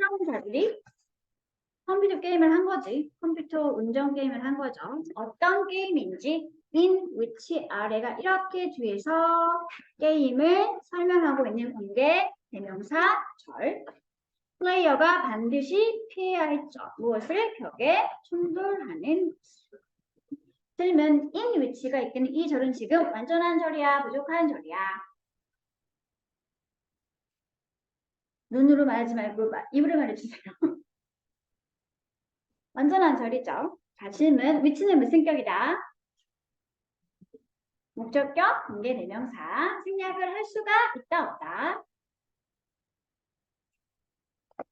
실험자들이 컴퓨터 게임을 한 거지. 컴퓨터 운전 게임을 한 거죠. 어떤 게임인지 in which 아래가 이렇게 뒤에서 게임을 설명하고 있는 관계 대명사 절. 플레이어가 반드시 피해야 할 점. 무엇을 벽에 충돌하는 것을. 들면 in which가 있기는 이 절은 지금 완전한 절이야, 부족한 절이야. 눈으로 말하지 말고 입으로 말해주세요. 완전한 절이죠. 자, 질문. which는 무슨 격이다? 목적격, 관계대명사. 생략을 할 수가 있다, 없다.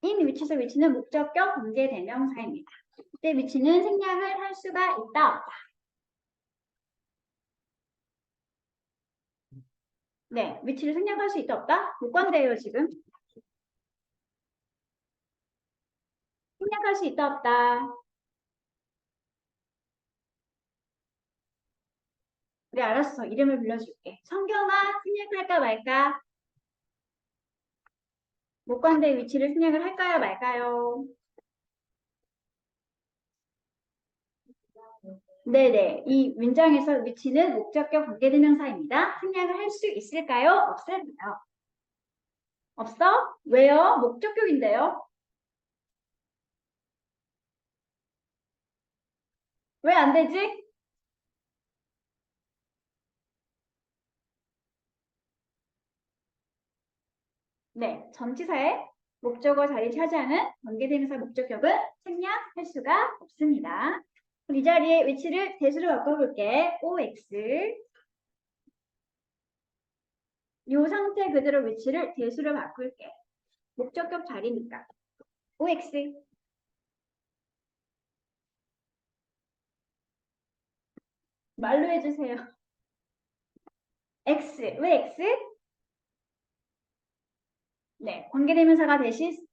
in which에서 which는 목적격, 관계대명사입니다. 이때 which는 생략을 할 수가 있다, 없다. 네, which를 생략할 수 있다, 없다? 못 건데요, 지금. 생략할 수 있다, 없다. 그래, 알았어. 이름을 불러줄게. 성경아, 생략할까 말까? 목관대 위치를 생략을 할까요, 말까요? 네네. 이 문장에서 위치는 목적격 관계대명사입니다. 생략을 할 수 있을까요? 없을까요? 없어? 왜요? 목적격인데요? 왜 안 되지? 네, 전치사의 목적어 자리 차지하는 관계대명사 목적격은 생략할 수가 없습니다. 그럼 이 자리에 위치를 대수로 바꿔볼게. OX. 이 상태 그대로 위치를 대수로 바꿀게. 목적격 자리니까. OX. 말로 해주세요. X. 왜 X? 네, 관계대명사 대신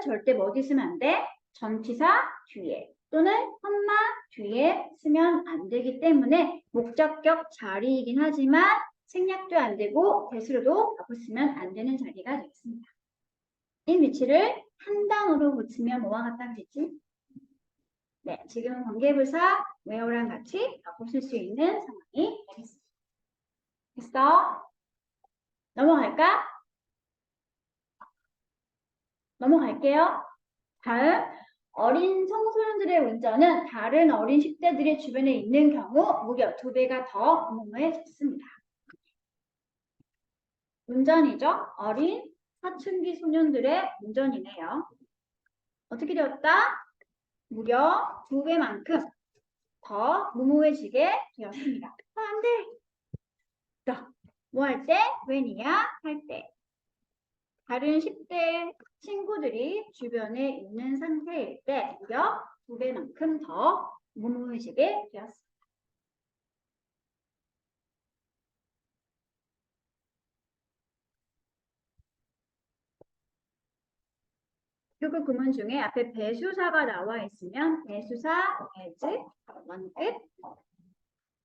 절대 뭐 어디 쓰면 안 돼? 전치사 뒤에 또는 콤마 뒤에 쓰면 안 되기 때문에 목적격 자리이긴 하지만 생략도 안 되고 대수로도 바꿔 쓰면 안 되는 자리가 되겠습니다. 이 위치를 한 단어로 붙이면 뭐와 같다는 뜻이지? 네, 지금은 관계부사 where랑 같이 바꿔 쓸 수 있는 상황이 되겠습니다. 됐어? 넘어갈까? 넘어갈게요. 다음, 어린 청소년들의 운전은 다른 어린 10대들의 주변에 있는 경우 무려 2배가 더 위험해졌습니다. 운전이죠. 어린 사춘기 소년들의 운전이네요. 어떻게 되었다? 무려 2배만큼 더 무모해지게 되었습니다. 안 돼. 뭐 할 때? when이야? 할 때. 다른 10대 친구들이 주변에 있는 상태일 때 무려 2배만큼 더 무모해지게 되었습니다. 그리고 구문 중에 앞에 배수사가 나와 있으면 배수사 as, 원급,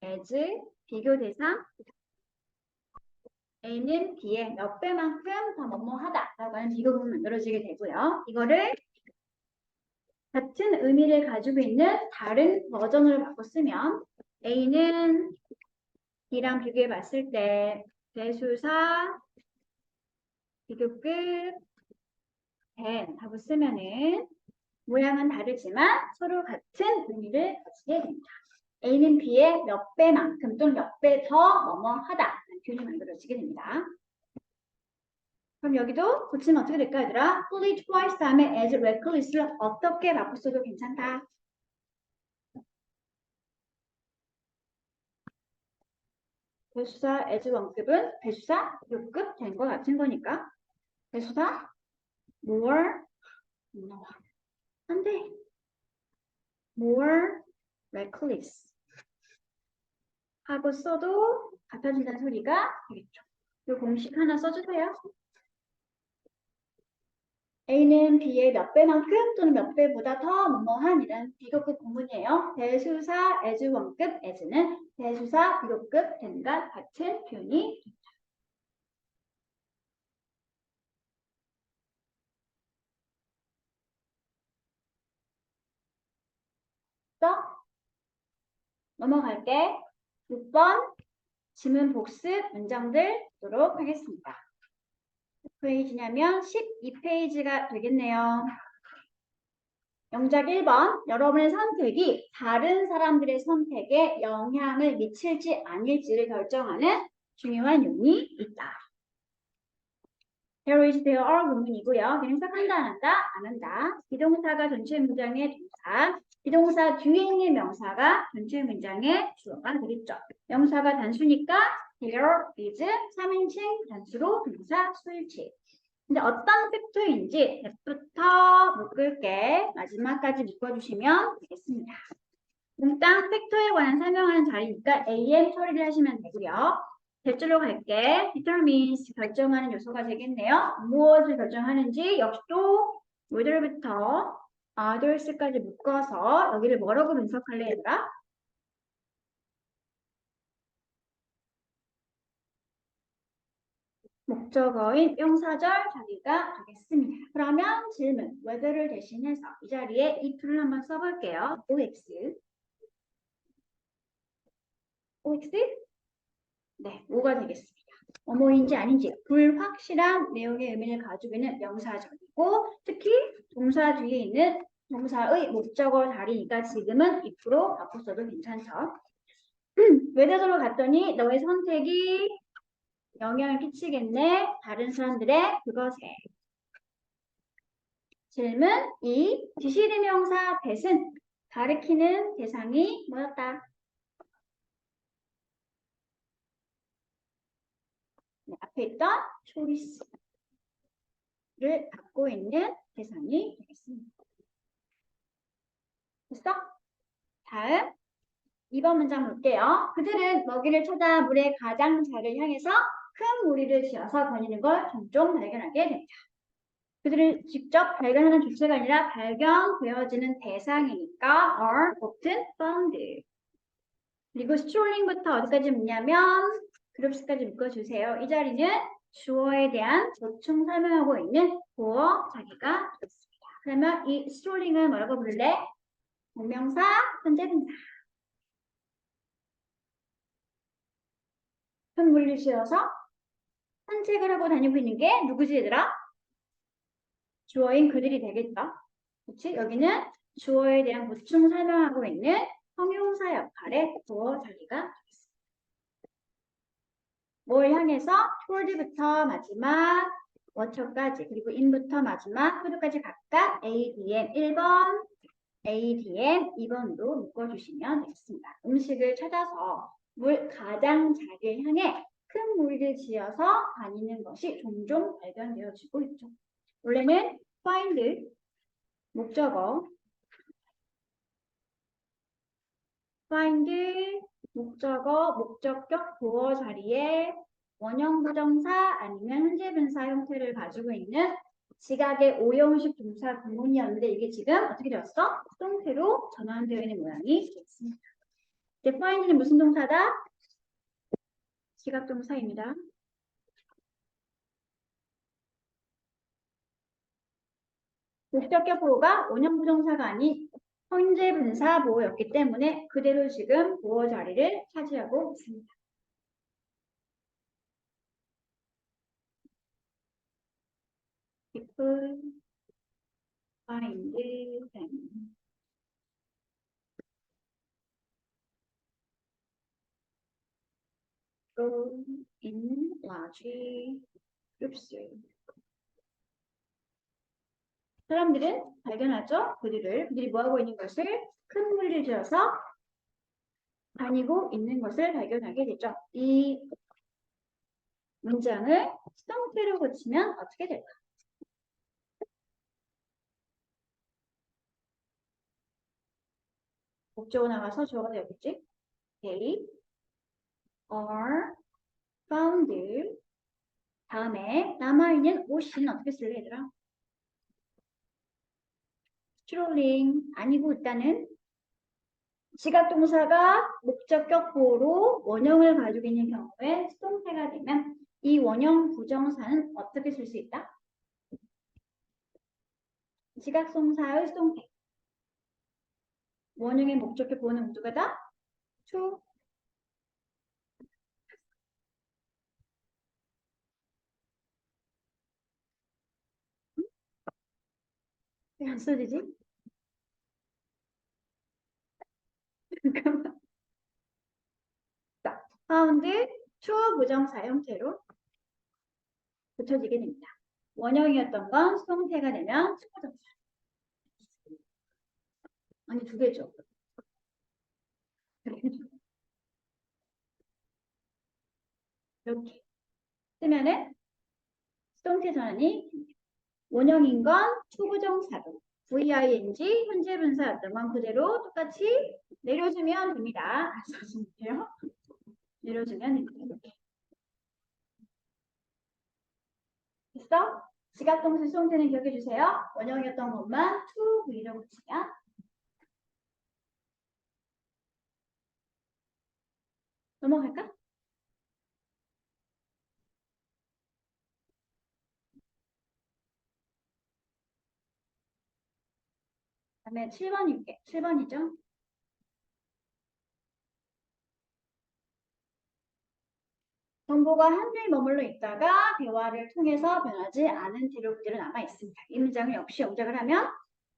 as, 비교 대상, A는 B에 몇 배만큼 더 뭐뭐하다라고 하는 비교 구문 만들어지게 되고요. 이거를 같은 의미를 가지고 있는 다른 버전으로 바꿔 쓰면 A는 B랑 비교해 봤을 때 배수사, 비교급, 된 하고 쓰면은 모양은 다르지만 서로 같은 의미를 가지게 됩니다. A는 B의 몇 배만큼 또는 몇 배 더 뭐뭐하다 표현이 만들어지게 됩니다. 그럼 여기도 고치면 어떻게 될까 얘들아? fully twice 다음에 as reckless를 어떻게 바꿨어도 괜찮다. 배수사 as 원급은 배수사 요급 된 거 같은 거니까 배수사 more 안 돼. more reckless 하고 써도 같아진다는 소리가 되겠죠. 이 공식 하나 써주세요. A는 B의 몇 배만큼 또는 몇 배보다 더 뭐뭐한이란 비교급 구문이에요. 대수사 as 원급 as는 대수사 비교급 된과 같은 표현이 됐어? 넘어갈게. 6번 지문 복습 문장들 보도록 하겠습니다. 몇 페이지냐면 12페이지가 되겠네요. 영작 1번, 여러분의 선택이 다른 사람들의 선택에 영향을 미칠지 아닐지를 결정하는 중요한 요인이 있다. There is, there are 구문이고요. 비동사 한다, 안 한다, 안 한다. 비동사가 전체 문장의 동사, 비동사 뒤에 있는 명사가 전체 문장의 주어가 되겠죠. 명사가 단수니까 there is 3인칭 단수로 동사 수일치. 근데 어떤 팩토인지 that부터 묶을게. 마지막까지 묶어주시면 되겠습니다. 몽땅 팩토에 관한 설명하는 자리니까 AM 처리를 하시면 되고요. 대절로 갈게. determines 결정하는 요소가 되겠네요. 무엇을 결정하는지 역시 또 whether부터 others까지 묶어서 여기를 뭐라고 분석할래 얘들아? 목적어인 명사절 자리가 되겠습니다. 그러면 질문, whether를 대신해서 이 자리에 if를 한번 써볼게요. OX. OX? 네, 5가 되겠습니다. 어머인지 아닌지 불확실한 내용의 의미를 가지고 있는 명사절이고 특히 동사 뒤에 있는 동사의 목적어 자리니까 지금은 if로 바꿨어도 괜찮죠. 외대절로 갔더니 너의 선택이 영향을 끼치겠네. 다른 사람들의 그것에. 질문 2. 지시대명사 that은 가리키는 대상이 뭐였다? 네, 앞에 있던 choice를 갖고 있는 대상이 되겠습니다. 됐어? 다음 2번 문장 볼게요. 그들은 먹이를 찾아 물의 가장자리를 향해서 큰 무리를 지어서 다니는 걸 종종 발견하게 됩니다. 그들을 직접 발견하는 주체가 아니라 발견되어지는 대상이니까 are often found. 그리고 스트롤링부터 어디까지 묻냐면 그룹스까지 묶어주세요. 이 자리는 주어에 대한 보충 설명하고 있는 보어 자기가 있습니다. 그러면 이 스트롤링은 뭐라고 부를래? 동명사, 현재분사. 큰 무리를 지어서 산책을 하고 다니고 있는 게 누구지 얘들아? 주어인 그들이 되겠죠. 그렇지? 여기는 주어에 대한 보충 설명하고 있는 형용사 역할의 주어 자리가 되겠습니다. 뭘 향해서 toward부터 마지막 what까지 그리고 in부터 마지막 towards까지 각각 ADM 1번, ADM 2번도 묶어주시면 되겠습니다. 음식을 찾아서 물 가장자리를 향해 큰 무리를 지어서 다니는 것이 종종 발견되어지고 있죠. 원래는 find 목적어 find 목적어 목적격 보어 자리에 원형 부정사 아니면 현재 분사 형태를 가지고 있는 지각의 오형식 동사 구문이었는데 이게 지금 어떻게 되었어? 수동태로 전환되어 있는 모양이 되었습니다. find는 무슨 동사다? 지각 동사입니다. 목적격 보호가 원형 부정사가 아닌 현재 분사 보호였기 때문에 그대로 지금 보호 자리를 차지하고 있습니다. people find them. go in large groups. 사람들은 발견하죠. 그들이 뭐하고 있는 것을 큰 무리를 지어서 다니고 있는 것을 발견하게 되죠. 이 문장을 수동태로 고치면 어떻게 될까? 목적어 나가서 주어가 되겠지? They are found. 다음에 남아있는 옷은 어떻게 쓸래 얘들아? strolling 아니고 일단은 지각 동사가 목적격 보호로 원형을 가지고 있는 경우에 수동태가 되면 이 원형 부정사는 어떻게 쓸 수 있다? 지각 동사의 수동태 원형의 목적격 보호는 모두가 다 to. 왜 안 써지지? 잠깐만. 자, found to 부정사 형태로 붙여지게 됩니다. 원형이었던 건 수동태가 되면 투부정사. 아니, 두 개죠. 이렇게 쓰면은 수동태 전환이 원형인 건 투부정사로 VING 현재 분사였던 건 그대로 똑같이 내려주면 됩니다. 안 써주면 돼요. 내려주면 됩니다. 이렇게. 됐어? 지각동사 수동태는 기억해 주세요. 원형이었던 것만 to V라고 치면 넘어갈까? 다음에 7번일게. 7번이죠. 정보가 한줄 머물러 있다가 대화를 통해서 변하지 않은 대록들은 남아 있습니다. 이 문장을 역시 영작을 하면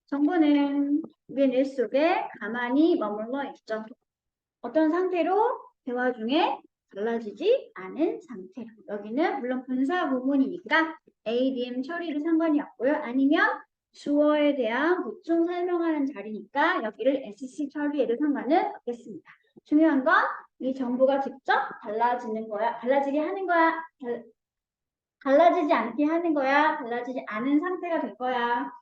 정보는 우리의 뇌 속에 가만히 머물러 있죠. 어떤 상태로 대화 중에 달라지지 않은 상태로. 여기는 물론 분사 부분이니까 ADM 처리를 상관이 없고요. 아니면 주어에 대한 보충 설명하는 자리니까 여기를 SC 처리해도 상관은 없겠습니다. 중요한 건 이 정보가 직접 달라지는 거야. 달라지게 하는 거야. 달라지지 않게 하는 거야. 달라지지 않은 상태가 될 거야.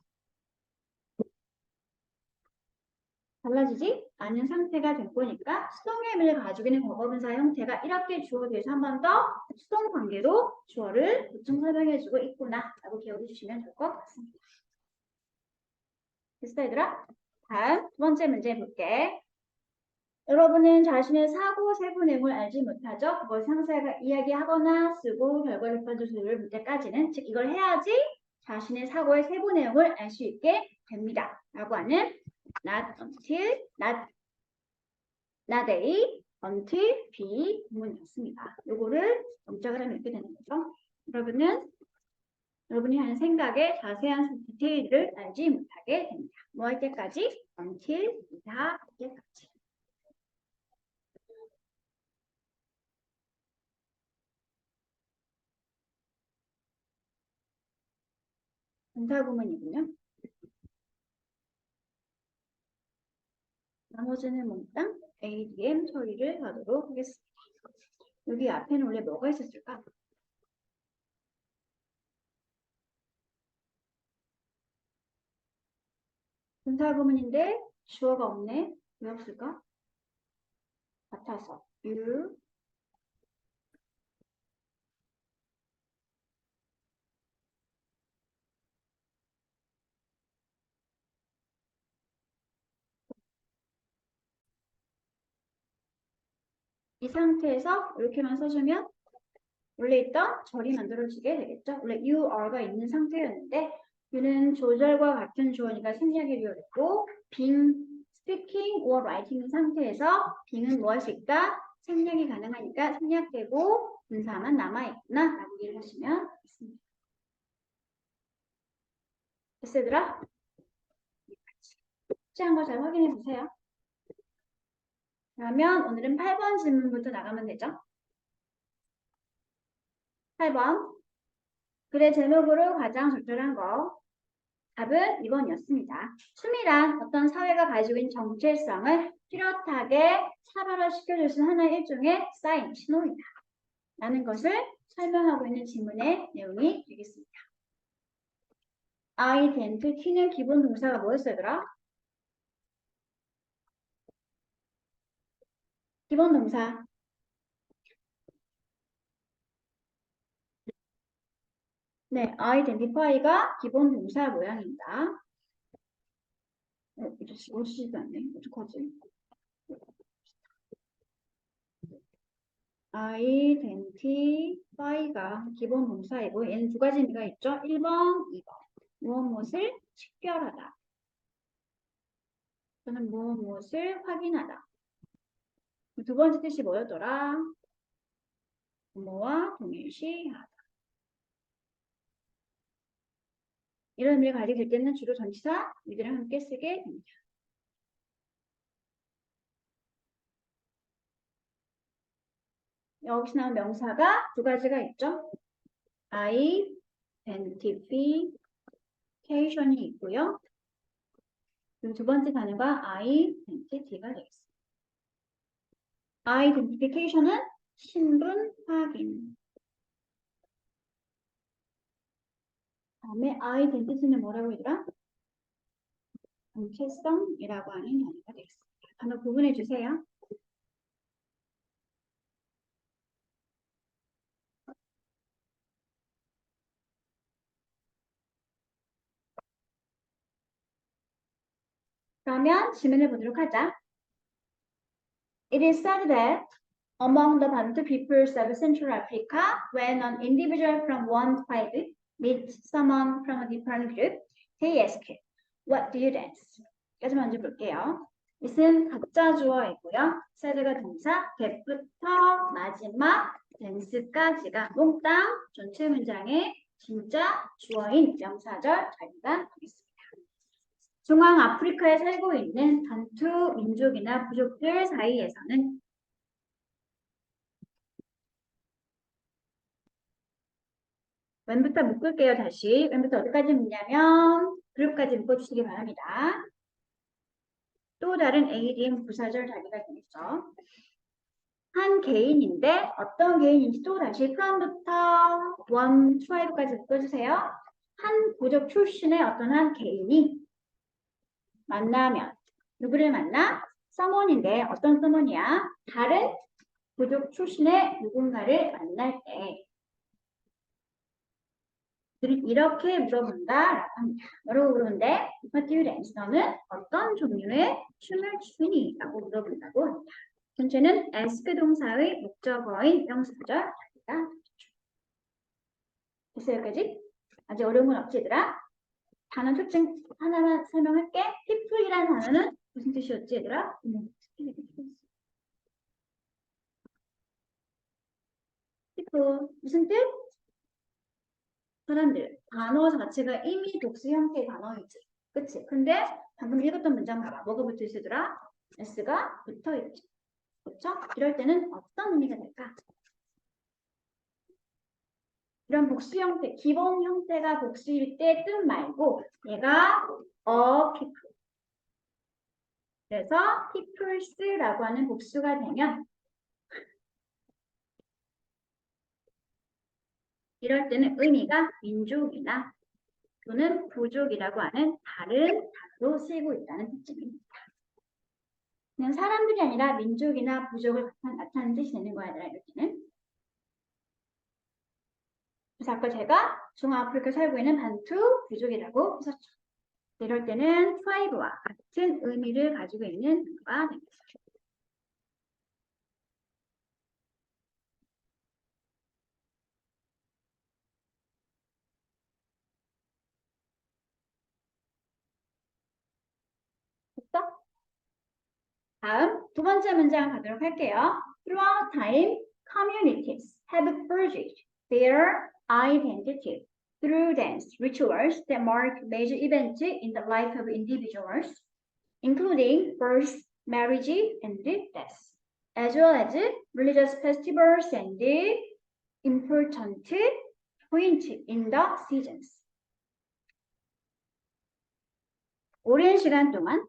달라지지 않은 상태가 될 거니까 수동의 의미를 가지고 있는 과거분사 형태가 이렇게 주어에 대해서 한 번 더 수동 관계로 주어를 보충 설명해주고 있구나 라고 기억해 주시면 될 것 같습니다. 됐어 얘들아? 다음 두 번째 문제 볼게. 여러분은 자신의 사고 세부 내용을 알지 못하죠. 그걸 상세하게 이야기하거나 쓰고 결과를 받아줄 문제까지는 즉 이걸 해야지 자신의 사고의 세부 내용을 알 수 있게 됩니다. 라고 하는 not until, not A, until B 구문이었습니다. 요거를 영작을 하면 이렇게 되는 거죠. 여러분이 하는 생각에 자세한 디테일을 알지 못하게 됩니다. 뭐 할 때까지? until 이하 때까지. 분사구문이군요. 나머지는 몽땅 ADM 처리를 하도록 하겠습니다. 여기 앞에는 원래 뭐가 있었을까? 분사구문인데 주어가 없네. 왜 없을까? 같아서 you 이 상태에서 이렇게만 써주면 원래 있던 절이 만들어지게 되겠죠. 원래 you are가 있는 상태였는데 you는 조절과 같은 주어니까 생략이 되어있고 being, speaking or writing 상태에서 being은 뭐 할 수 있다? 생략이 가능하니까 생략되고 분사만 남아있구나 라고 이해를 하시면 있습니다. 됐어 얘들아? 숙제한 거 잘 확인해 보세요. 그러면 오늘은 8번 질문부터 나가면 되죠. 8번. 글의 제목으로 가장 적절한 거. 답은 2번이었습니다. 춤이란 어떤 사회가 가지고 있는 정체성을 뚜렷하게 차별화시켜줄 수 있는 하나의 일종의 사인, 신호이다. 라는 것을 설명하고 있는 질문의 내용이 되겠습니다. identity는 기본 동사가 뭐였어요, 얘들아? 기본 동사. 네, identify가 기본 동사 모양입니다. 이제 오시지도 않네. 어떡하지? identify가 기본 동사이고 얘는 두 가지 의미가 있죠. 1번, 2번. 무엇을 식별하다. 또는 무엇을 확인하다. 두 번째 뜻이 뭐였더라? 뭐와 동일시하다. 이런 의미를 가지게 될 때는 주로 전치사 위들랑 함께 쓰게 됩니다. 여기서 나온 명사가 두 가지가 있죠. identification이 있고요. 그리고 두 번째 단어가 identity가 되겠습니다. identification은 신분 확인. 다음에 identity는 뭐라고 얘들아? 정체성이라고 하는 단어가 되겠습니다. 단어 구분해 주세요. 그러면 질문을 보도록 하자. It is said that among the Bantu peoples of Central Africa, when an individual from one tribe meets someone from a different group, they ask, "What do you dance?" 까지 먼저 볼게요. it은 가짜 주어이고요. said가 동사, that부터 마지막 dance까지가 몽땅 전체 문장의 진짜 주어인 명사절 자리가 되겠습니다. 중앙 아프리카에 살고 있는 반투 민족이나 부족들 사이에서는 왼부터 묶을게요. 다시 왼부터 어디까지 묶냐면 그룹까지 묶어주시기 바랍니다. 또 다른 ADM 부사절 자리가 되겠죠. 한 개인인데 어떤 개인인지 또 다시 from부터 one tribe까지 묶어주세요. 한 부족 출신의 어떤 한 개인이 만나면 누구를 만나? someone인데 어떤 someone이야? 다른 부족 출신의 누군가를 만날 때 이렇게 물어본다라고 합니다. 뭐라고 물어보는데 What do you dance? 너는 어떤 종류의 춤을 추니? 라고 물어본다고 합니다. 전체는 ask 동사의 목적어인 명사절 자리가 되죠. 됐어요, 여기까지? 아직 어려운 건 없지, 얘들아? 단어 특징 하나만 설명할게. people이라는 단어는 무슨 뜻이었지, 얘들아? people 무슨 뜻? 사람들. 단어 자체가 이미 복수 형태의 단어이지. 그치? 근데 방금 읽었던 문장 봐봐. 뭐가 붙어 있으더라? s가 붙어 있지. 그렇죠? 이럴 때는 어떤 의미가 될까? 이런 복수 형태, 기본 형태가 복수일 때 뜻 말고 얘가 people. 그래서 peoples라고 하는 복수가 되면 이럴 때는 의미가 민족이나 또는 부족이라고 하는 다른 단어로 쓰이고 있다는 특징입니다. 그냥 사람들이 아니라 민족이나 부족을 나타내는 뜻이 되는 거야, 이럴 때는. 그래서 아까 제가 중앙아프리카 살고 있는 반투 부족이라고 했었죠. 이럴 때는 트라이브와 같은 의미를 가지고 있는 단어가 됩니다. 됐어? 다음 두 번째 문장 가도록 할게요. Throughout time, communities have forged their identity through dance rituals that mark major events in the life of individuals, including birth, marriage, and death, as well as religious festivals and important points in the seasons. 오랜 시간 동안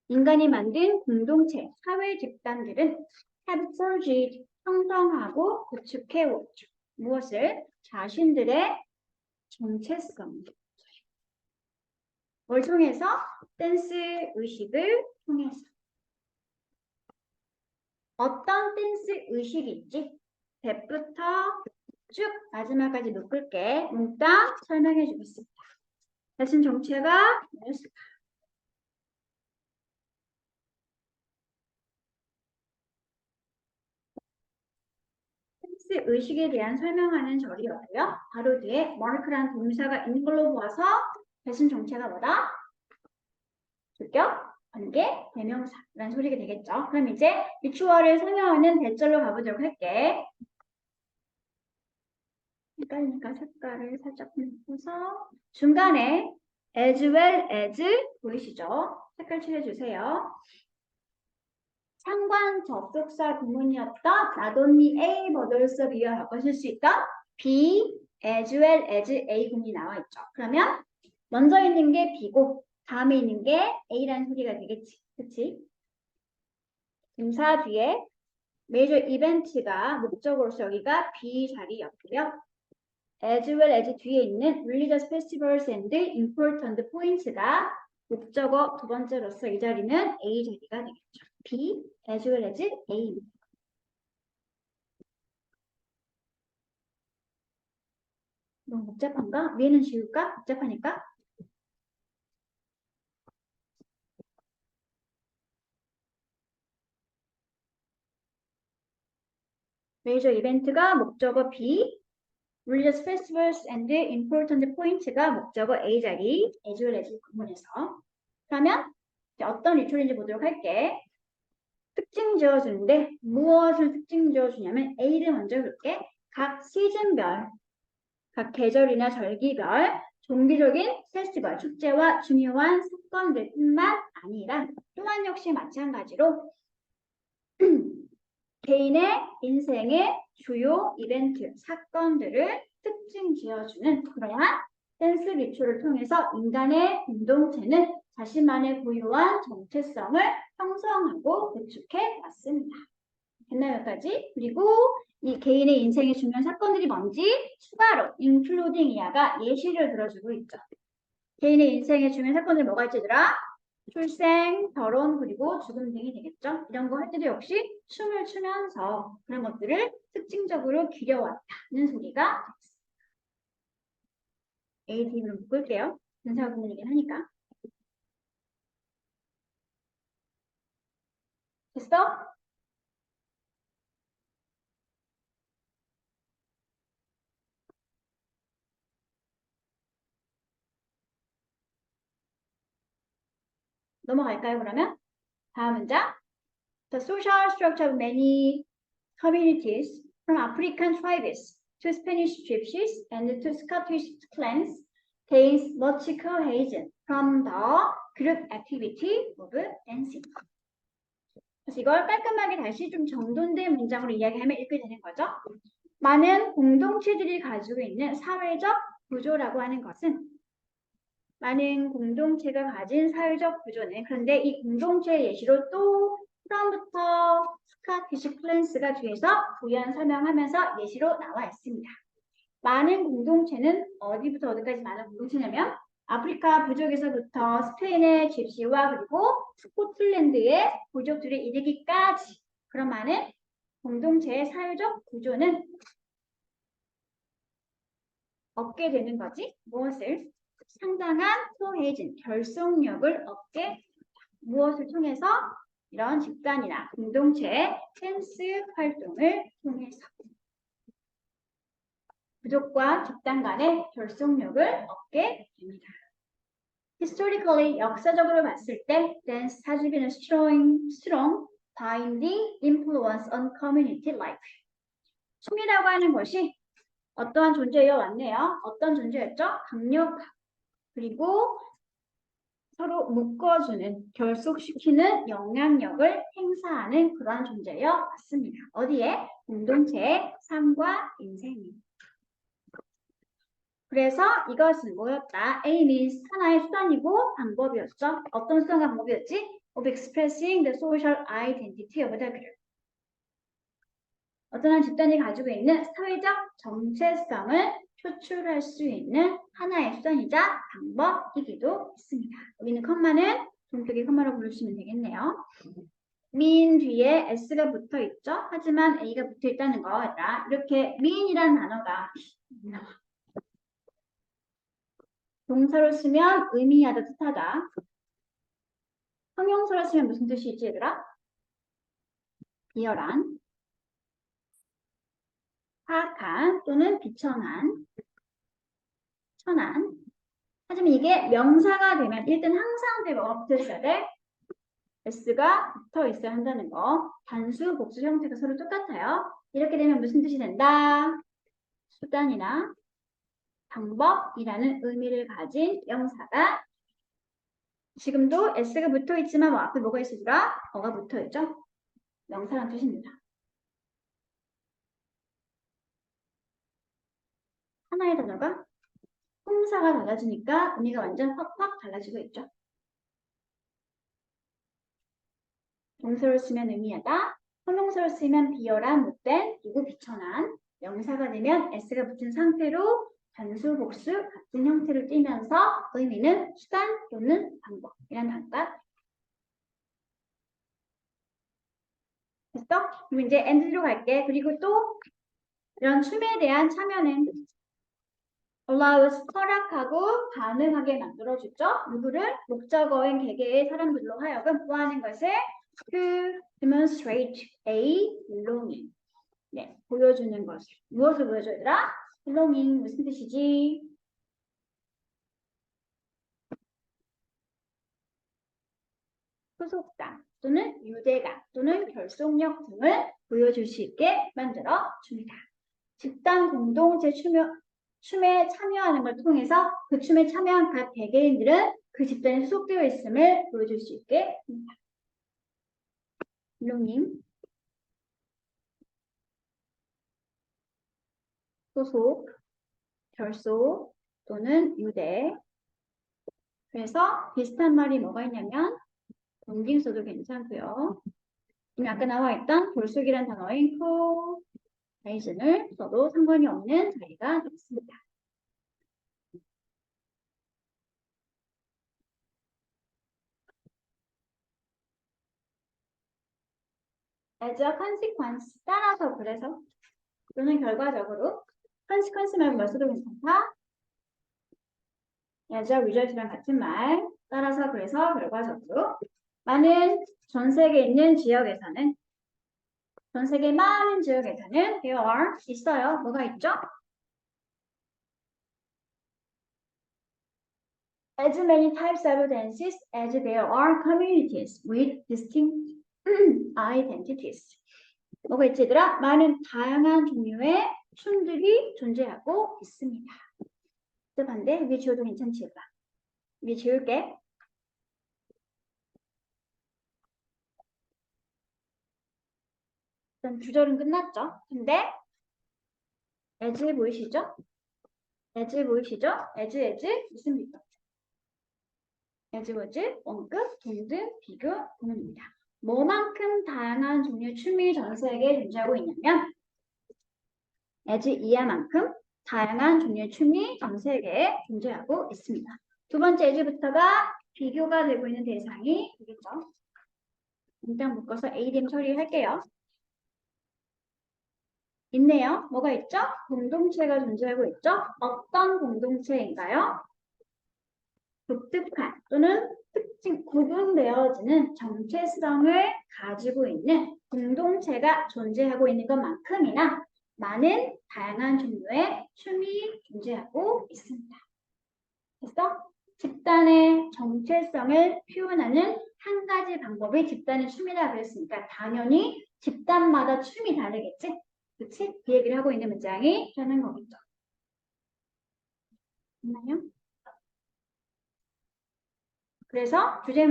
인간이 만든 공동체, 사회 집단들은 have forged, 형성하고 구축해왔죠. 무엇을? 자신들의 정체성. 뭘 통해서? 댄스 의식을 통해서. 어떤 댄스 의식인지 대부터 쭉 마지막까지 묶을게. 몽땅 설명해 주겠습니다. 대신 정체가 뭐였을까? 댄스 의식에 대한 설명하는 절이었고요. 바로 뒤에 mark란 동사가 있는 걸로 보아서 대신 정체가 뭐다? 주격, 관계, 대명사라는 소리가 되겠죠. 그럼 이제 미추어를 설명하는 대절로 가보도록 할게. 헷갈리니까 색깔을 살짝 바꿔서 중간에 as well as 보이시죠? 색깔 칠해주세요. 상관 접속사 구문이었던 not only A but also B와 바꿔줄 수 있던 B as well as A 구문이 나와 있죠. 그러면 먼저 있는 게 B고 다음에 있는 게 A라는 소리가 되겠지. 그치? 동사 뒤에 major event가 목적으로서 여기가 B 자리였고요. as well as 뒤에 있는 religious festivals and important points가 목적어 두 번째로서 이 자리는 A 자리가 되겠죠. B as well as A. 너무 복잡한가? 위에는 지울까? 복잡하니까? 메이저 이벤트가 목적어 B, religious festivals and important points가 목적어 A 자리, as well as 구문에서. 그러면 어떤 리출인지 보도록 할게. 특징 지어주는데 무엇을 특징 지어주냐면 A를 먼저 볼게. 각 시즌별, 각 계절이나 절기별, 종교적인 페스티벌, 축제와 중요한 사건들뿐만 아니라 또한 역시 마찬가지로 개인의 인생의 주요 이벤트, 사건들을 특징 지어주는 그러한 센스 리추를 통해서 인간의 공동체는 자신만의 고유한 정체성을 형성하고 구축해 왔습니다. 됐나요, 여기까지? 그리고 이 개인의 인생의 중요한 사건들이 뭔지 추가로 including 이하가 예시를 들어주고 있죠. 개인의 인생의 중요한 사건들이 뭐가 있지, 얘들아? 출생, 결혼, 그리고 죽음 등이 되겠죠. 이런 거 할 때도 역시 춤을 추면서 그런 것들을 특징적으로 기려왔다는 소리가 ATM으로 묶을게요. 분사 구문이긴 하니까. 됐어? 넘어갈까요, 그러면? 다음 문장. The social structure of many communities from African tribes to Spanish gypsies and to Scottish clans gains much cohesion from the group activity of dancing. 그래서 이걸 깔끔하게 다시 좀 정돈된 문장으로 이야기하면 이렇게 되는 거죠. 많은 공동체들이 가지고 있는 사회적 구조라고 하는 것은 많은 공동체가 가진 사회적 구조네. 그런데 이 공동체의 예시로 또 프롬부터 스카티시 클랜스가 뒤에서 부연 설명하면서 예시로 나와 있습니다. 많은 공동체는 어디부터 어디까지 많은 공동체냐면 아프리카 부족에서부터 스페인의 집시와 그리고 스코틀랜드의 부족들에 이르기까지 그런 많은 공동체의 사회적 구조는 얻게 되는 거지. 무엇을? 상당한 코헤이즌, 결속력을 얻게 무엇을 통해서? 이런 집단이나 공동체의 센스 활동을 통해서 부족과 집단 간의 결속력을 얻게 됩니다. Historically, 역사적으로 봤을 때 dance has been a strong binding influence on community life. 춤이라고 하는 것이 어떠한 존재여 왔네요. 어떤 존재였죠? 강력하고 그리고 서로 묶어주는, 결속시키는 영향력을 행사하는 그러한 존재여 왔습니다. 어디에? 공동체의 삶과 인생이. 그래서 이것은 뭐였다? A means 하나의 수단이고 방법이었죠. 어떤 수단과 방법이었지? Of expressing the social identity of the group. 어떤 한 집단이 가지고 있는 사회적 정체성을 표출할 수 있는 하나의 수단이자 방법이기도 했습니다. 여기는 컴마는 동격의 컴마로 부르시면 되겠네요. mean 뒤에 s가 붙어 있죠. 하지만 a가 붙어 있다는 거다. 이렇게 mean이라는 단어가 동사로 쓰면 의미하다, 뜻하다. 형용사로 쓰면 무슨 뜻이지, 얘들아? 비열한, 파악한 또는 비천한, 천한. 하지만 이게 명사가 되면 일단 항상 돼 뭐가 붙어 있어야 돼? s가 붙어 있어야 한다는 거. 단수, 복수 형태가 서로 똑같아요. 이렇게 되면 무슨 뜻이 된다? 수단이나 방법이라는 의미를 가진 명사가 지금도 s가 붙어 있지만 뭐 앞에 뭐가 있으더라? 어가 붙어 있죠? 명사란 뜻입니다. 하나의 단어가 품사가 달라지니까 의미가 완전 확확 달라지고 있죠. 동사로 쓰면 의미하다, 형용사로 쓰면 비열한, 못된, 누구 비천한, 명사가 되면 s가 붙은 상태로 단수, 복수 같은 형태로 띄면서 의미는 수단 또는 방법이란 단가. 됐어? 그럼 이제 and로 갈게. 그리고 또 이런 춤에 대한 참여는 allows 허락하고 가능하게 만들어주죠. 누구를? 목적어인 개개의 사람들로 하여금 뭐 하는 것을? to demonstrate a belonging. 네, 보여주는 것을. 무엇을 보여줘야 되라? belonging 무슨 뜻이지? 소속감 또는 유대감 또는 결속력 등을 보여줄 수 있게 만들어 줍니다. 집단 공동체 춤에 참여하는 걸 통해서 그 춤에 참여한 각 개개인들은 그 집단에 소속되어 있음을 보여줄 수 있게 합니다. belonging 소속, 결속 또는 유대. 그래서 비슷한 말이 뭐가 있냐면 동ging 써도 괜찮고요. 아까 나와 있던 결속이란 단어인 cohesion을 써도 상관이 없는 자리가 되겠습니다. as a consequence 따라서 그래서 또는 결과적으로 consequence 말고 뭐 써도 괜찮다. as a result랑 같은 말 따라서 그래서 결과적으로 많은 전 세계에 있는 지역에서는 전 세계 많은 지역에서는 there are 있어요. 뭐가 있죠? as many types of dances as there are communities with distinct identities. 뭐가 있지 얘들아? 많은 다양한 종류의 춤들이 존재하고 있습니다. 또 반대 위에 지워도 괜찮지 얘들아? 위에 지울게. 일단 주절은 끝났죠. 근데 as 보이시죠? as 보이시죠? as 무슨 비교? as was 원급, 동등, 비교, 구문입니다. 뭐만큼 다양한 종류의 춤이 전 세계에 존재하고 있냐면 as 이하만큼 다양한 종류의 춤이 전 세계에 존재하고 있습니다. 두 번째 as부터가 비교가 되고 있는 대상이 되겠죠. 일단 묶어서 ADM 처리할게요. 있네요. 뭐가 있죠? 공동체가 존재하고 있죠? 어떤 공동체인가요? 독특한 또는 특징, 구분되어지는 정체성을 가지고 있는 공동체가 존재하고 있는 것만큼이나 많은 다양한 종류의 춤이 존재하고 있습니다. 됐어? 집단의 정체성을 표현하는 한 가지 방법이 집단의 춤이라 그랬으니까 당연히 집단마다 춤이 다르겠지? 그치? 그 얘기를 하고 있는 문장이 되는 거겠죠. 맞나요? 그래서 주제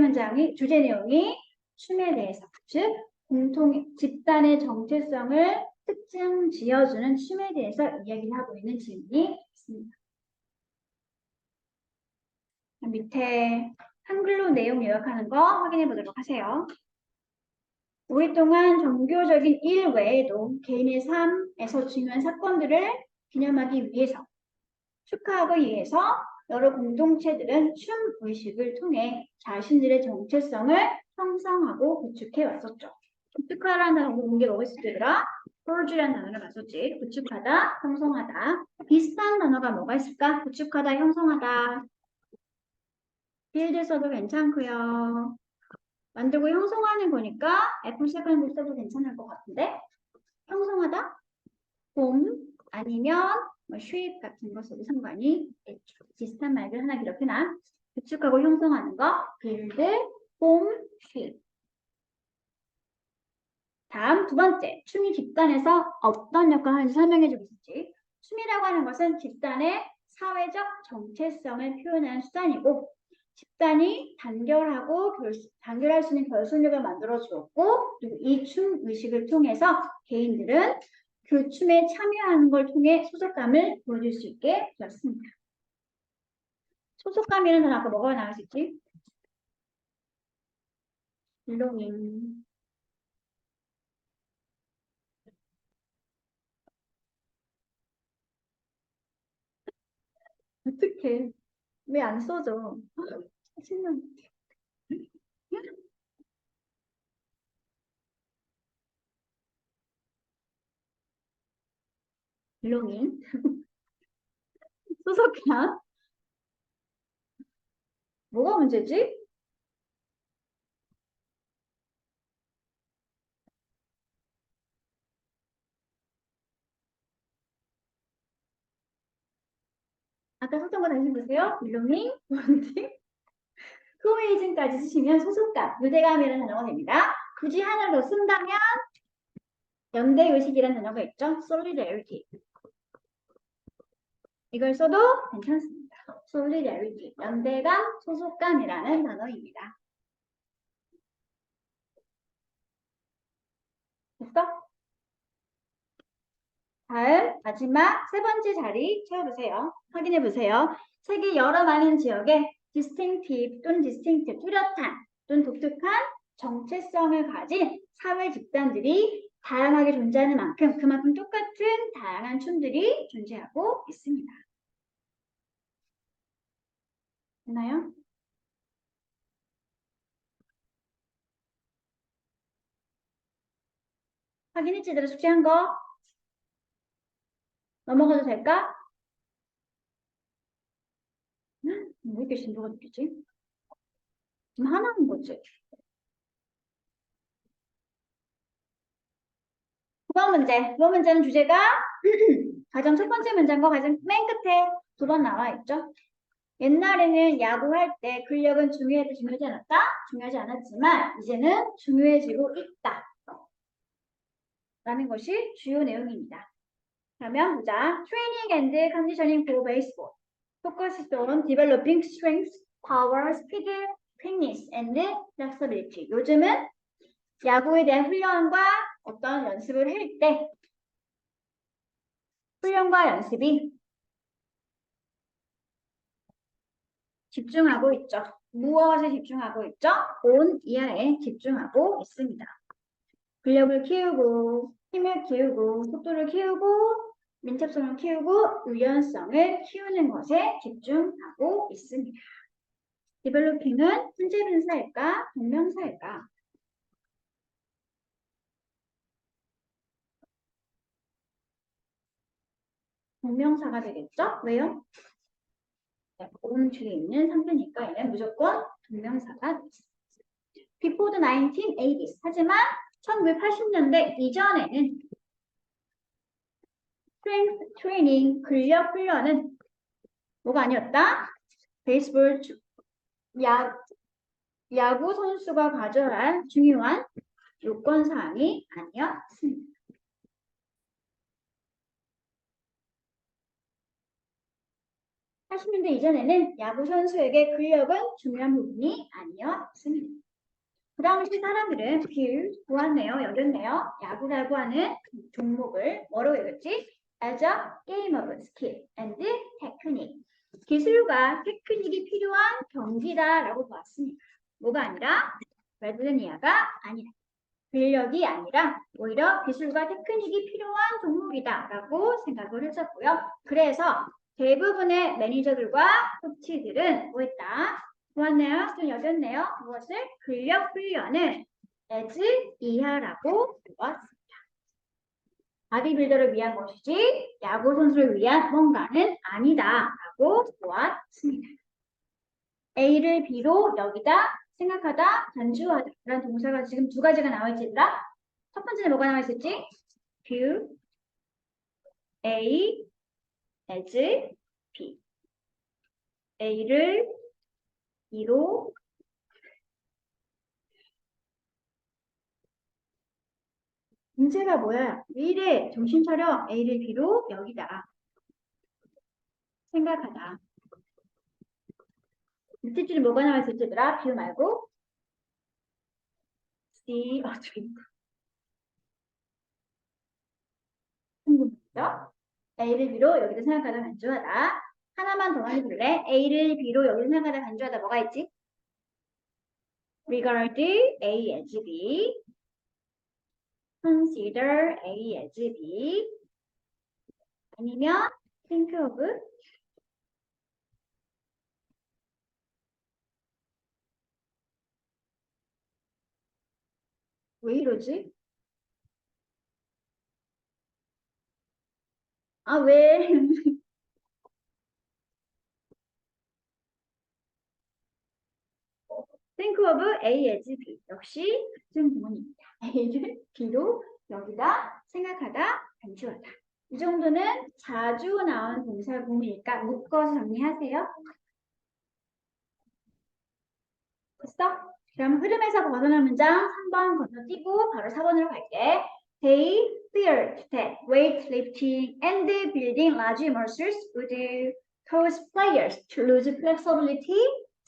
내용이 춤에 대해서, 즉 집단의 정체성을 특징 지어주는 춤에 대해서 이야기를 하고 있는 질문이 있습니다. 밑에 한글로 내용 요약하는 거 확인해 보도록 하세요. 오랫동안 종교적인 일 외에도 개인의 삶에서 중요한 사건들을 기념하기 위해서, 축하하기 위해서 여러 공동체들은 춤 의식을 통해 자신들의 정체성을 형성하고 구축해 왔었죠. 구축하라는 단어 공개 뭐가 있을까? forge라는 단어를 봤었지. 구축하다, 형성하다. 비슷한 단어가 뭐가 있을까? 구축하다, 형성하다. build 써도 괜찮고요. 만들고 형성하는 거니까 F7을 써도 괜찮을 것 같은데 형성하다? 봄 아니면 뭐 shape 같은 것으로 상관이 있죠. 비슷한 말들 하나 기록해놔. 구축하고 형성하는 거 build, form, shape. 다음 두 번째, 춤이 집단에서 어떤 역할을 하는지 설명해 주고 있지. 춤이라고 하는 것은 집단의 사회적 정체성을 표현하는 수단이고 집단이 단결할 수 있는 결속력을 만들어 주었고 그리고 이 춤 의식을 통해서 개인들은 그 춤에 참여하는 걸 통해 소속감을 보여줄 수 있게 되었습니다. 소속감이라는 단어 아까 뭐가 나올 수 있지? belonging. 어떡해. 왜 안 써져? 신나. belonging. 소속감. 뭐가 문제지? 아까 썼던 거 다시 보세요. belonging, bonding, cohesion까지 쓰시면 소속감, 유대감이라는 단어가 됩니다. 굳이 하나를 더 쓴다면 연대 의식이라는 단어가 있죠. solidarity. 이걸 써도 괜찮습니다. solidarity, 연대감, 소속감이라는 단어입니다. 됐어? 다음 마지막 세 번째 자리 채워보세요. 확인해 보세요. 세계 여러 많은 지역에 distinctive 또는 distinctive, 뚜렷한 또는 독특한 정체성을 가진 사회 집단들이 다양하게 존재하는 만큼 그만큼 똑같은 다양한 춤들이 존재하고 있습니다. 됐나요? 확인했지? 제대로 숙제한 거? 넘어가도 될까? 왜 이렇게 진도가 느끼지? 지금 하나인 거지? 9번 문제. 9번 문제는 주제가 가장 첫 번째 문장과 가장 맨 끝에 두 번 나와 있죠. 옛날에는 야구할 때 근력은 중요하지 않았다? 중요하지 않았지만 이제는 중요해지고 있다. 라는 것이 주요 내용입니다. 그러면 보자. Training and conditioning for baseball. Focused on developing strength, power, speed, quickness, and flexibility. 요즘은 야구에 대한 훈련과 어떤 연습을 할 때 훈련과 연습이 집중하고 있죠. 무엇에 집중하고 있죠? 온 이하에 집중하고 있습니다. 근력을 키우고 힘을 키우고 속도를 키우고 민첩성을 키우고 유연성을 키우는 것에 집중하고 있습니다. developing은 현재 분사일까? 동명사일까? 동명사가 되겠죠? 왜요? 온 뒤에 있는 상태니까 얘는 무조건 동명사가 되겠습니다. Before the 1980s. 하지만 1980년대 이전에는 strength training, 근력 훈련은 뭐가 아니었다? 베이스볼 야구 선수가 가져야 할 중요한 요건 사항이 아니었습니다. (80년대) 이전에는 야구 선수에게 근력은 중요한 부분이 아니었습니다. 그 당시 사람들은 보았네요, 여겼네요. 야구라고 하는 종목을 뭐라고 읽었지? As a game of skill and technique. 기술과 테크닉이 필요한 경기다라고 보았습니다. 뭐가 아니라 레드니아가 아니라 근력이 아니라 오히려 기술과 테크닉이 필요한 종목이다라고 생각을 했었고요. 그래서 대부분의 매니저들과 코치들은 뭐했다? 보았네요. 좀 여겼네요. 무엇을? 근력 훈련을 as 이하라고 보았습니다. 바디빌더를 위한 것이지 야구 선수를 위한 뭔가는 아니다라고 보았습니다. A를 B로 여기다 생각하다, 간주하다 라는 동사가 지금 두 가지가 나와 있지라 첫 번째는 뭐가 나와 있었지? view, A, as B. A를 B로 문제가 뭐야? 왜 이래? 정신 차려. A를 B로 여기다 생각하다. 밑에 줄에 뭐가 나와 있을지 얘들아? B 말고 C, 궁금했죠? A를 B로 여기다 생각하다 간주하다. 하나만 더 해볼래? A를 B로 여기다 생각하다 간주하다 뭐가 있지? Regard A as B. Consider A as B. 아니면 think of 왜 이러지? 아, 왜? think of A as B. 역시 같은 구문입니다. A를 B로 여기다 생각하다, 간주하다. 이 정도는 자주 나오는 동사 구문이니까 묶어서 정리하세요. 됐어? 그럼 흐름에서 벗어난 문장 3번 건너뛰고 바로 4번으로 갈게. They feared that weightlifting and building large muscles would cause players to lose flexibility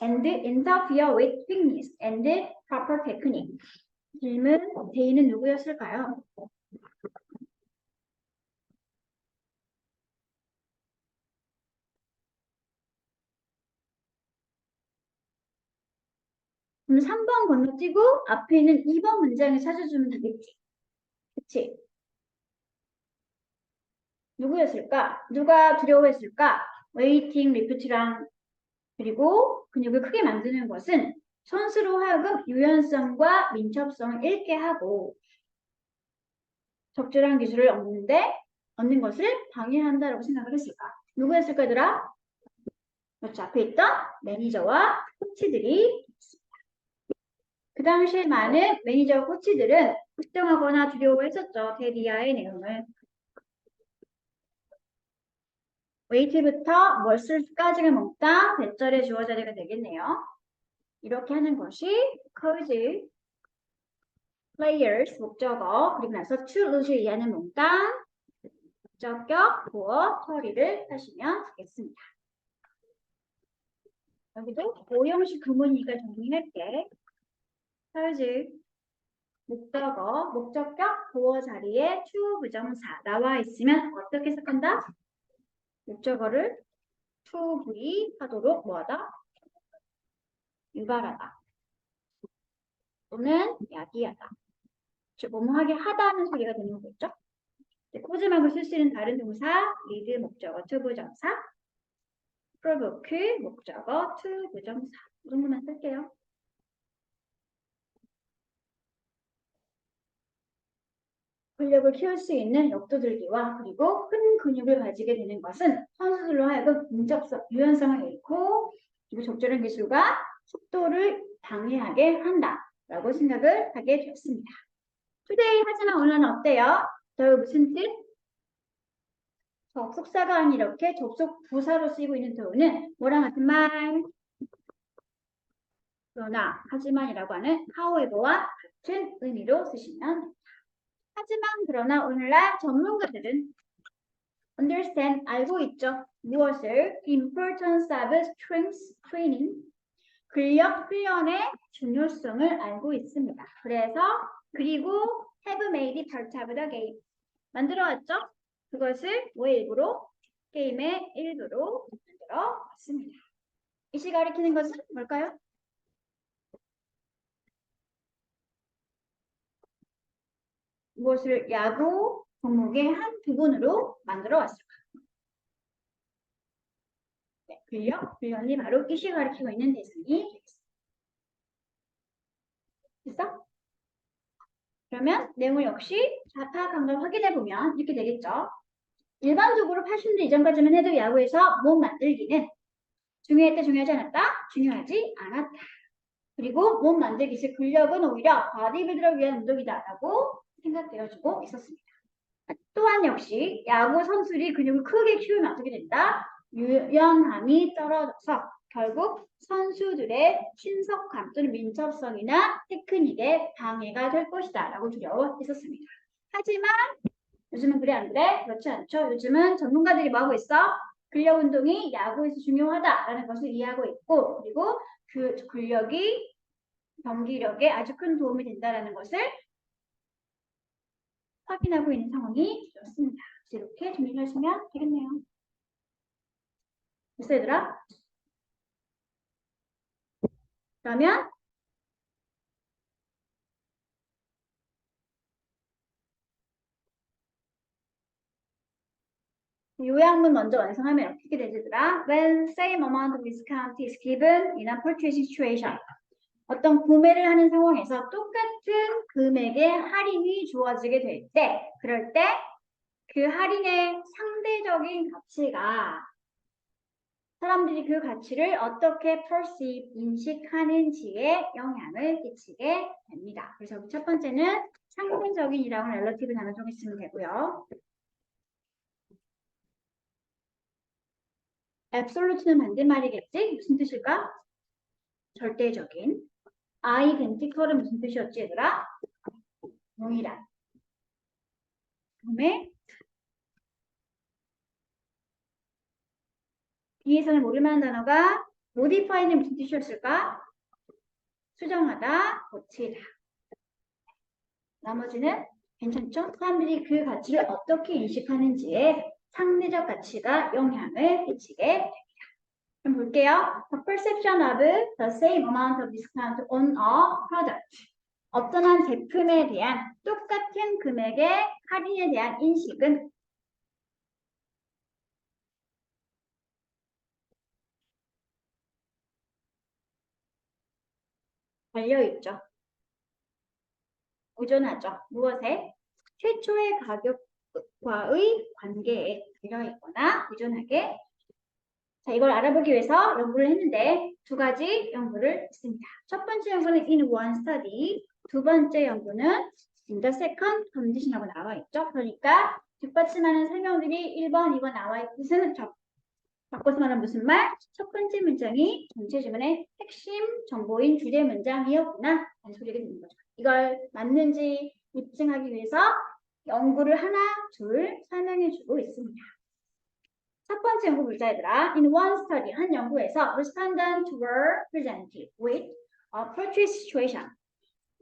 and interfere with fitness and proper technique. 질문, they는 누구였을까요? 그럼 3번 건너뛰고 앞에 있는 2번 문장을 찾아주면 되겠지. 그치? 누구였을까? 누가 두려워했을까? 웨이팅 리프트랑 그리고 근육을 크게 만드는 것은 선수로 하여금 유연성과 민첩성을 잃게 하고 적절한 기술을 얻는 것을 방해한다라고 생각을 했을까? 누구였을까, 얘들아? 그렇죠. 앞에 있던 매니저와 코치들이 있습니다. 그 당시에 많은 매니저와 코치들은 걱정하거나 두려워했었죠. 데리아의 내용을. 웨이트부터 머슬까지가 몽땅 대절에 주어 자리가 되겠네요. 이렇게 하는 것이 cause players 목적어 그리고 나서 to lose를 이해하는 몽땅 목적격 보어 처리를 하시면 되겠습니다. 여기도 오형식 구문이니까 정리할게. cause 목적어 목적격 보어 자리에 to 부정사 나와 있으면 어떻게 해석한다? 목적어를 to be 하도록 뭐하다? 유발하다 또는 야기하다. 즉 뭐뭐하게 하다는 소리가 되는 거겠죠? 코즈막을 쓸 수 있는 다른 동사 lead 목적어 to 부정사 provoke 목적어 to 부정사 이 정도만 쓸게요. 근력을 키울 수 있는 역도들기와 그리고 큰 근육을 가지게 되는 것은 선수들로 하여금 민첩성, 유연성을 잃고 그리고 적절한 기술과 속도를 방해하게 한다라고 생각을 하게 되었습니다. today 하지만 오늘은 어때요? 더 무슨 뜻? 접속사가 아닌 이렇게 접속 부사로 쓰이고 있는 더우는 뭐랑 같은 말? 그러나 하지만이라고 하는 however와 같은 의미로 쓰시면 됩니다. 하지만 그러나 오늘날 전문가들은 understand 알고 있죠. 무엇을? importance of strength training 근력 훈련의 중요성을 알고 있습니다. 그래서 그리고 have made part of the game 만들어왔죠. 그것을 뭐의 일부로? 게임의 일부로 만들어 왔습니다. 이 시 가리키는 것은 뭘까요? 무엇을 야구 종목의 한 부분으로 만들어 왔을까? 네, 근력 훈련이 바로 이 시 가리키고 있는 대상이 되겠습니다. 됐어? 그러면 내용을 역시 파악한 걸 확인해 보면 이렇게 되겠죠. 일반적으로 80년대 이전까지만 해도 야구에서 몸 만들기는 중요했다, 중요하지 않았다? 중요하지 않았다. 그리고 몸 만들기 즉 근력은 오히려 바디빌더를 위한 운동이다라고 생각되어지고 있었습니다. 또한 역시 야구 선수들이 근육을 크게 키우면 어떻게 된다? 유연함이 떨어져서 결국 선수들의 신속함 또는 민첩성이나 테크닉에 방해가 될 것이다 라고 두려워했었습니다. 하지만 요즘은 그래 안 그래? 그렇지 않죠? 요즘은 전문가들이 뭐 하고 있어? 근력 운동이 야구에서 중요하다라는 것을 이해하고 있고 그리고 그 근력이 경기력에 아주 큰 도움이 된다는 것을 확인하고 있는 상황이 되었습니다. 이렇게 정리를 하시면 되겠네요. 됐어 얘들아? 그러면 요약문 먼저 완성하면 어떻게 되지더라? When same amount of discount is given in a purchase situation. 어떤 구매를 하는 상황에서 똑같은 금액의 할인이 주어지게 될 때, 그럴 때 그 할인의 상대적인 가치가 사람들이 그 가치를 어떻게 perceive, 인식하는지에 영향을 끼치게 됩니다. 그래서 첫 번째는 상대적인이라고 relative 단어 좀 있으면 되고요. absolute는 반대말이겠지? 무슨 뜻일까? 절대적인. identical은 무슨 뜻이었지 얘들아? 동일한. 그다음에 뒤에서는 모를 만한 단어가 modify는 무슨 뜻이었을까? 수정하다, 고치다. 나머지는 괜찮죠? 사람들이 그 가치를 어떻게 인식하는지에 상대적 가치가 영향을 끼치게 됩니다. 그럼 볼게요. The perception of the same amount of discount on a product. 어떤 한 제품에 대한 똑같은 금액의 할인에 대한 인식은 달려있죠. 의존하죠. 무엇에? 최초의 가격과의 관계에 달려있거나 의존하게. 자, 이걸 알아보기 위해서 연구를 했는데 두 가지 연구를 했습니다. 첫 번째 연구는 in one study, 두 번째 연구는 in the second condition이라고 나와 있죠. 그러니까 뒷받침하는 설명들이 1번, 2번 나와 있는 뜻은 바꿔서 말하면 무슨 말? 첫 번째 문장이 전체 지문의 핵심 정보인 주제 문장이었구나 라는 소리가 되는 거죠. 이걸 맞는지 입증하기 위해서 연구를 하나, 둘 설명해주고 있습니다. 첫 번째 연구 보자 얘들아. In one study, 한 연구에서 respondents were presented with a purchase situation.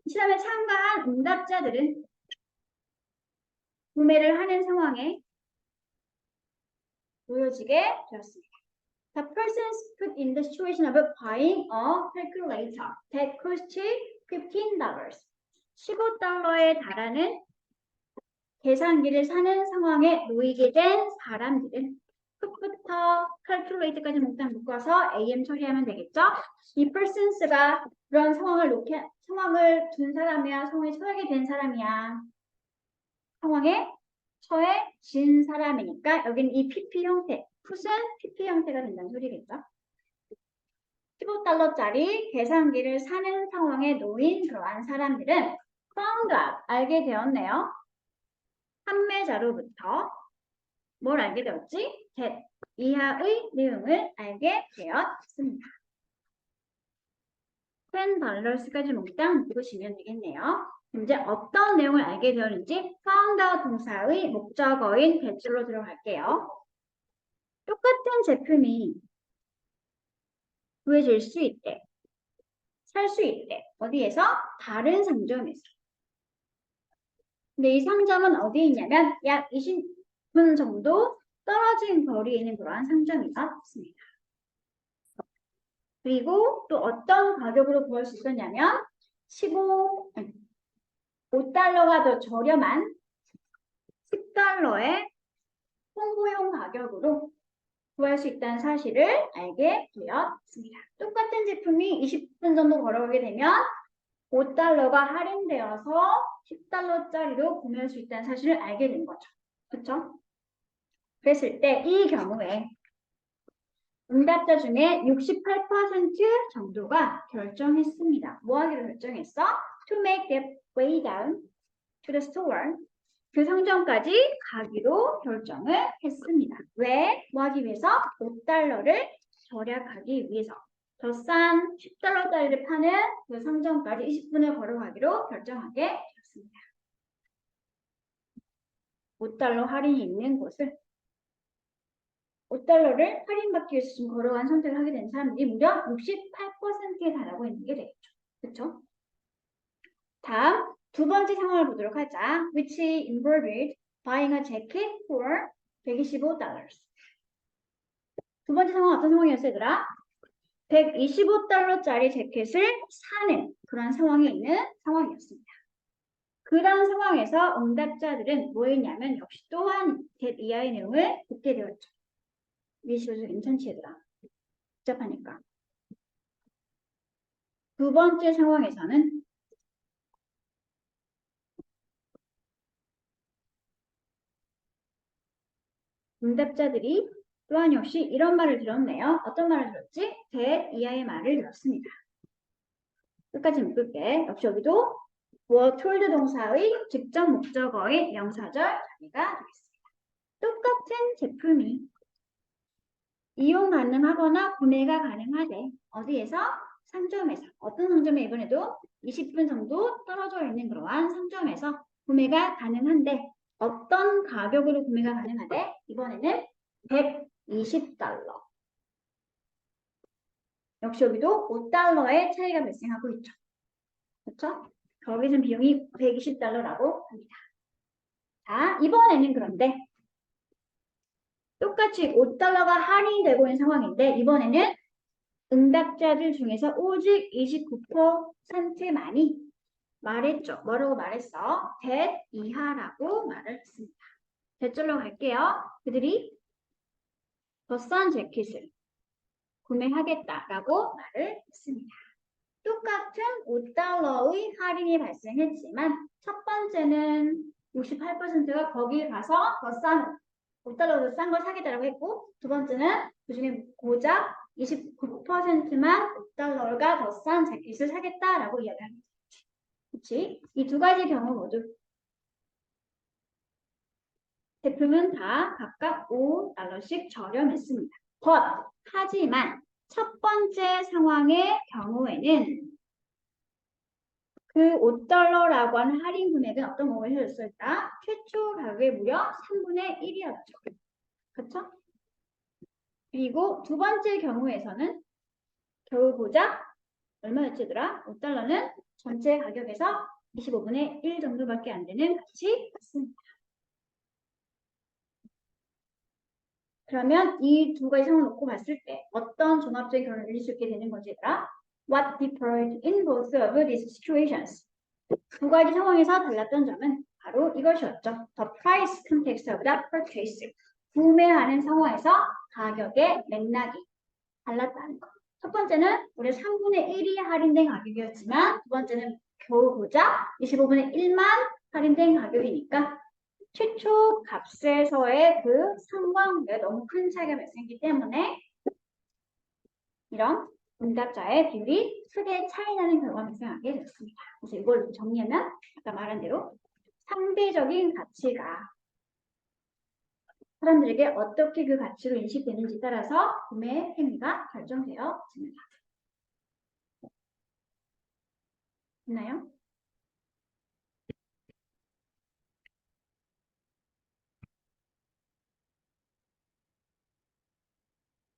실험에 참가한 응답자들은 구매를 하는 상황에 보여지게 되었습니다. The persons put in the situation of buying a calculator that cost $15. $15에 달하는 계산기를 사는 상황에 놓이게 된 사람들은 풋부터 calculate까지 몽땅 묶어서 AM 처리하면 되겠죠? 이 persons가 그런 상황을 둔 사람이야, 상황에 처하게 된 사람이야. 상황에 처해진 사람이니까 여기는 이 PP 형태, 풋은 PP 형태가 된다는 소리겠죠? $15짜리 계산기를 사는 상황에 놓인 그러한 사람들은 found out, 알게 되었네요. 판매자로부터 뭘 알게 되었지? that 이하의 내용을 알게 되었습니다. $10까지 몽땅 묶으시면 되겠네요. 이제 어떤 내용을 알게 되었는지 found out 동사의 목적어인 that로 들어갈게요. 똑같은 제품이 구해질 수 있대. 살 수 있대. 어디에서? 다른 상점에서. 근데 이 상점은 어디에 있냐면 약 20분 정도 떨어진 거리에 있는 그러한 상점이가 있습니다. 그리고 또 어떤 가격으로 구할 수 있었냐면 5달러가 더 저렴한 10달러의 홍보용 가격으로 구할 수 있다는 사실을 알게 되었습니다. 똑같은 제품이 20분 정도 걸어가게 되면 5달러가 할인되어서 10달러짜리로 구매할 수 있다는 사실을 알게 된 거죠. 그렇죠? 그랬을 때 이 경우에 응답자 중에 68% 정도가 결정했습니다. 뭐 하기로 결정했어? To make their way down to the store 그 상점까지 가기로 결정을 했습니다. 왜? 뭐 하기 위해서? $5를 절약하기 위해서. 더 싼 $10짜리를 파는 그 상점까지 20분을 걸어가기로 결정하게 되었습니다. $5 할인이 있는 곳을 $5를 할인받기 위해서 지금 걸어간 선택을 하게 된 사람들이 무려 68%에 달하고 있는 게 되겠죠. 그렇죠? 다음 두 번째 상황을 보도록 하자. Which involved buying a jacket for $125. 두 번째 상황은 어떤 상황이었어요, 얘들아? $125짜리 재킷을 사는 그런 상황이 있는 상황이었습니다. 그런 상황에서 응답자들은 뭐였냐면 역시 또한 that 이하의 내용을 듣게 되었죠. 미시로서 괜찮지, 얘들아? 복잡하니까. 두 번째 상황에서는 응답자들이 또한 역시 이런 말을 들었네요. 어떤 말을 들었지? that 이하의 말을 들었습니다. 끝까지 묶을게. 역시 여기도 were told 동사의 직접 목적어의 명사절 자리가 되겠습니다. 똑같은 제품이 이용 가능하거나 구매가 가능하대. 어디에서? 상점에서. 어떤 상점에 이번에도 20분 정도 떨어져 있는 그러한 상점에서 구매가 가능한데 어떤 가격으로 구매가 가능하대? 이번에는 $120. 역시 여기도 $5의 차이가 발생하고 있죠. 그렇죠? 거기서 비용이 $120라고 합니다. 자, 이번에는 그런데 똑같이 $5가 할인이 되고 있는 상황인데 이번에는 응답자들 중에서 오직 29%만이 말했죠. 뭐라고 말했어? $100 이하라고 말을 했습니다. 대절로 갈게요. 그들이 더 싼 재킷을 구매하겠다라고 말을 했습니다. 똑같은 $5의 할인이 발생했지만 첫 번째는 68%가 거기 가서 더 싼 $5로 싼 걸 사겠다라고 했고 두 번째는 그중에 고작 29%만 $5가 더 싼 재킷을 사겠다라고 이야기합니다. 그렇지? 이 두 가지 경우 모두 제품은 다 각각 $5씩 저렴했습니다. 하지만 첫 번째 상황의 경우에는 그 $5라고 하는 할인 금액은 어떤 부분이 해줬을까? 최초 가격의 무려 3분의 1이었죠. 그렇죠? 그리고 두 번째 경우에서는 겨우 고작 얼마였지, 얘들아? $5는 전체 가격에서 25분의 1 정도밖에 안 되는 값이었습니다. 그러면 이 두 가지 상황을 놓고 봤을 때 어떤 종합적인 결론을 내릴 수 있게 되는 거지, 얘들아? What differed in both of these situations? 두 가지 상황에서 달랐던 점은 바로 이것이었죠. The price context of the purchase. 구매하는 상황에서 가격의 맥락이 달랐다는 것. 첫 번째는 우리 3분의 1이 할인된 가격이었지만 두 번째는 겨우 고작 25분의 1만 할인된 가격이니까 최초 값에서의 그 상관관계가 너무 큰 차이가 발생했기 때문에 이런 응답자의 비율이 크게 차이나는 결과가 발생하게 됐습니다. 그래서 이걸 정리하면 아까 말한 대로 상대적인 가치가 사람들에게 어떻게 그 가치로 인식되는지 따라서 구매 행위가 결정되어집니다. 됐나요?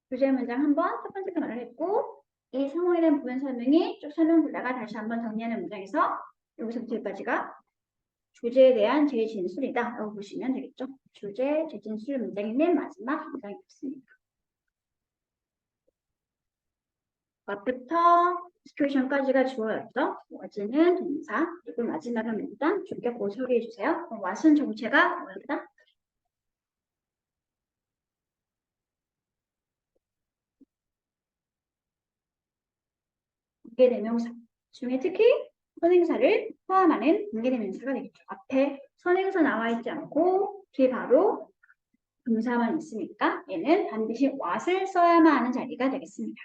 교재 문장 한번 첫 번째 말을 했고 이 상황에 대한 부연 설명이 쭉 설명 보다가 다시 한번 정리하는 문장에서 여기서부터 여기까지가 주제에 대한 재진술이다 라고 보시면 되겠죠. 주제, 재진술 문장의 맨 마지막 문장이 있습니다. 앞부터 시츄에이션까지가 주어였죠. what는 동사, 그리고 마지막은 일단 주격 보 처리해 주세요. what은 정체가 뭐였다? 관계대명사 중에 특히 선행사를 포함하는 관계대명사가 되겠죠. 앞에 선행사 나와 있지 않고 뒤에 바로 동사만 있으니까 얘는 반드시 what을 써야만 하는 자리가 되겠습니다.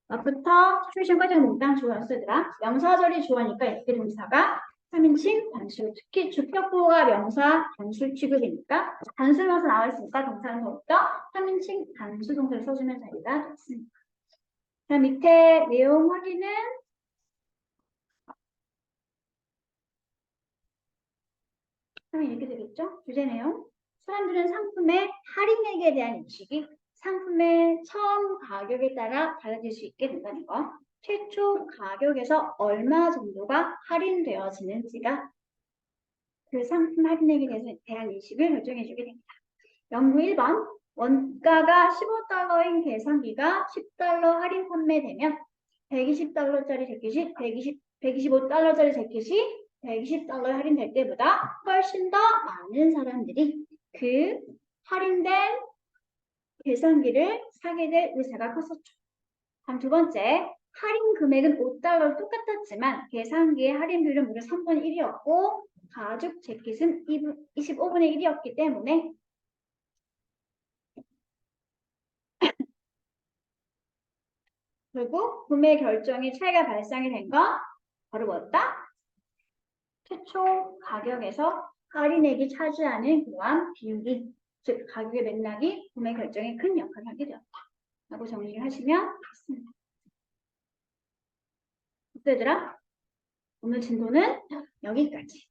앞부터 시츄에이션까지는 몽땅 주어였으더라. 명사절이 주어니까 이렇게 동사가 3인칭 단수. 특히 주격보호가 명사 단수 취급이니까 단수명사 나와 있으니까 동사는 더욱더 3인칭 단수 동사를 써주면 자리가 됐습니다. 자, 밑에 내용 확인은 하면 이렇게 되겠죠? 주제 내용. 사람들은 상품의 할인액에 대한 인식이 상품의 처음 가격에 따라 달라질 수 있게 된다는 거. 최초 가격에서 얼마 정도가 할인되어지는지가 그 상품 할인액에 대한 인식을 결정해 주게 됩니다. 연구 1번. 원가가 15달러인 계산기가 10달러 할인 판매되면 120달러짜리 재킷이 125달러짜리 재킷이 120달러에 할인될 때보다 훨씬 더 많은 사람들이 그 할인된 계산기를 사게 될 의사가 컸었죠. 다음 두 번째, 할인 금액은 5달러 똑같았지만 계산기의 할인 비율은 무려 3분의 1이었고 가죽 재킷은 25분의 1이었기 때문에 결국 구매 결정의 차이가 발생이 된 건 바로 뭐였다? 최초 가격에서 할인액이 차지하는 그러한 비율이, 즉 가격의 맥락이 구매 결정에 큰 역할을 하게 되었다 라고 정리를 하시면 좋습니다. 어때 얘들아? 오늘 진도는 여기까지.